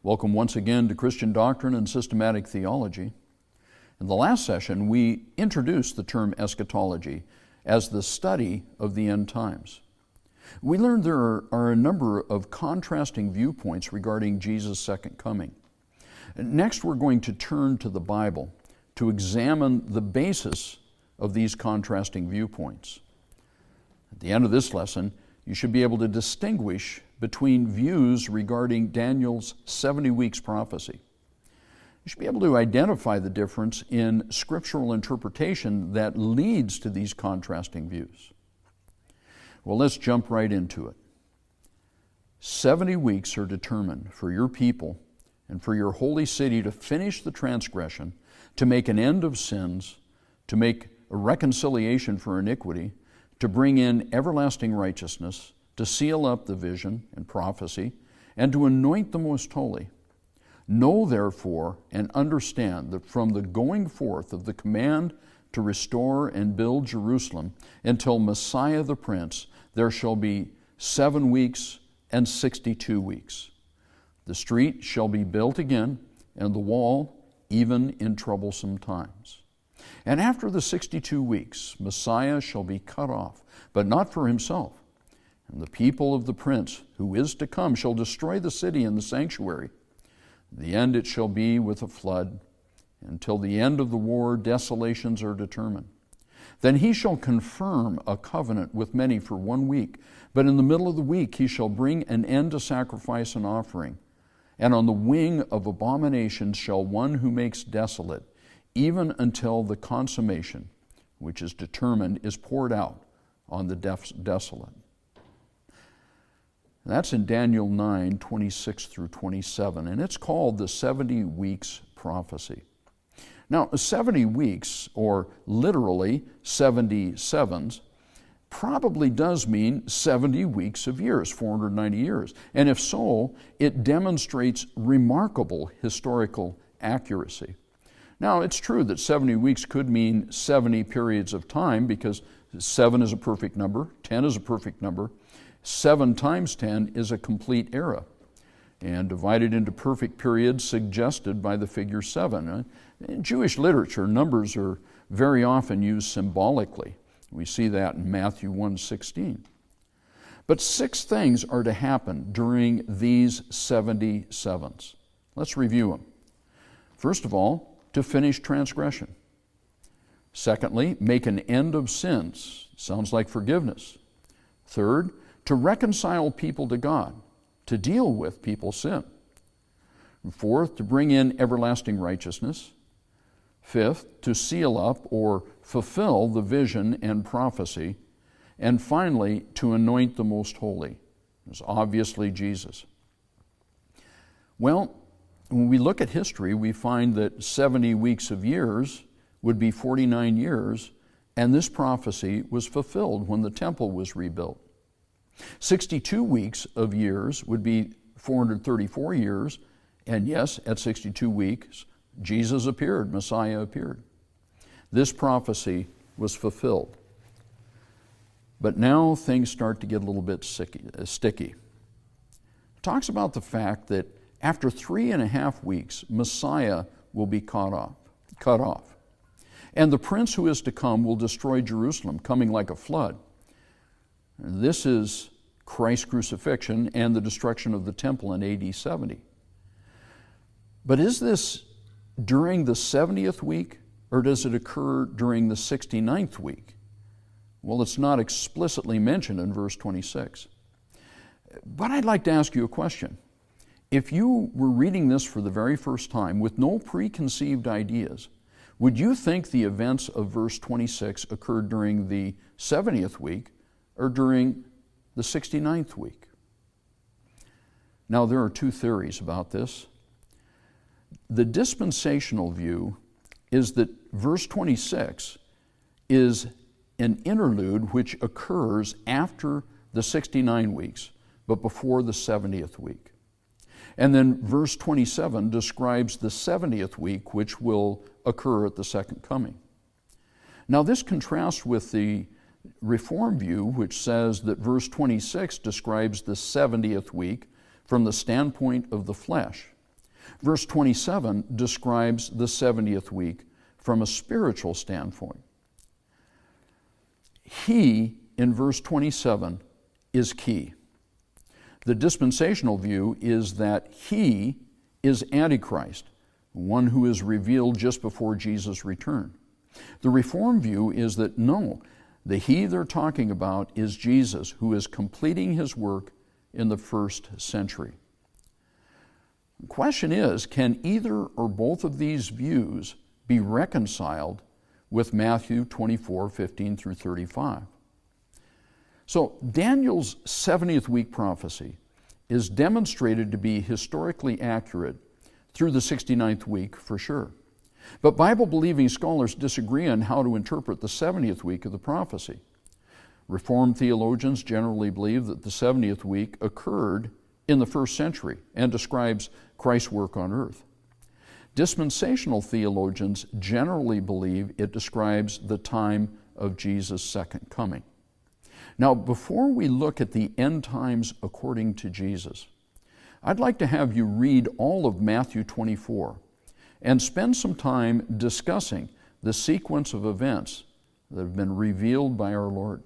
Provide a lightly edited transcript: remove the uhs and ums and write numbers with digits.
Welcome once again to Christian Doctrine and Systematic Theology. In the last session, we introduced the term eschatology as the study of the end times. We learned there are a number of contrasting viewpoints regarding Jesus' second coming. Next, we're going to turn to the Bible to examine the basis of these contrasting viewpoints. At the end of this lesson, you should be able to distinguish between views regarding Daniel's 70 weeks prophecy. You should be able to identify the difference in scriptural interpretation that leads to these contrasting views. Well, let's jump right into it. 70 weeks are determined for your people and for your holy city to finish the transgression, to make an end of sins, to make a reconciliation for iniquity, to bring in everlasting righteousness, to seal up the vision and prophecy, and to anoint the most holy. Know therefore and understand that from the going forth of the command to restore and build Jerusalem until Messiah the Prince, there shall be 7 weeks and 62 weeks. The street shall be built again, and the wall even in troublesome times. And after the 62 weeks, Messiah shall be cut off, but not for himself. And the people of the prince who is to come shall destroy the city and the sanctuary. The end it shall be with a flood. Until the end of the war, desolations are determined. Then he shall confirm a covenant with many for 1 week. But in the middle of the week he shall bring an end to sacrifice and offering. And on the wing of abominations shall one who makes desolate, even until the consummation, which is determined, is poured out on the desolate. That's in Daniel 9, 26 through 27, and it's called the 70 weeks prophecy. Now, 70 weeks, or literally 70 sevens, probably does mean 70 weeks of years, 490 years. And if so, it demonstrates remarkable historical accuracy. Now, it's true that 70 weeks could mean 70 periods of time, because 7 is a perfect number, 10 is a perfect number. 7 times 10 is a complete era, and divided into perfect periods suggested by the figure 7. In Jewish literature, numbers are very often used symbolically. We see that in Matthew 1:16. But 6 things are to happen during these 70 sevens. Let's review them. First of all, to finish transgression. Secondly, make an end of sins. Sounds like forgiveness. Third, to reconcile people to God, to deal with people's sin. Fourth, to bring in everlasting righteousness. Fifth, to seal up or fulfill the vision and prophecy. And finally, to anoint the most holy. It's obviously Jesus. Well, when we look at history, we find that 70 weeks of years would be 49 years, and this prophecy was fulfilled when the temple was rebuilt. 62 weeks of years would be 434 years, and yes, at 62 weeks, Jesus appeared, Messiah appeared. This prophecy was fulfilled. But now things start to get a little bit sticky. It talks about the fact that after 3.5 weeks, Messiah will be cut off. And the prince who is to come will destroy Jerusalem, coming like a flood. This is Christ's crucifixion and the destruction of the temple in AD 70. But is this during the 70th week, or does it occur during the 69th week? Well, it's not explicitly mentioned in verse 26. But I'd like to ask you a question. If you were reading this for the very first time with no preconceived ideas, would you think the events of verse 26 occurred during the 70th week or during the 69th week? Now, there are 2 theories about this. The dispensational view is that verse 26 is an interlude which occurs after the 69 weeks, but before the 70th week. And then verse 27 describes the 70th week, which will occur at the second coming. Now, this contrasts with the Reform view, which says that verse 26 describes the 70th week from the standpoint of the flesh. Verse 27 describes the 70th week from a spiritual standpoint. He, in verse 27, is key. The dispensational view is that he is Antichrist, one who is revealed just before Jesus' return. The Reformed view is that no, the he they're talking about is Jesus, who is completing his work in the first century. The question is, can either or both of these views be reconciled with Matthew 24:15 through 35? So Daniel's 70th week prophecy is demonstrated to be historically accurate through the 69th week for sure. But Bible-believing scholars disagree on how to interpret the 70th week of the prophecy. Reformed theologians generally believe that the 70th week occurred in the first century and describes Christ's work on earth. Dispensational theologians generally believe it describes the time of Jesus' second coming. Now, before we look at the end times according to Jesus, I'd like to have you read all of Matthew 24 and spend some time discussing the sequence of events that have been revealed by our Lord.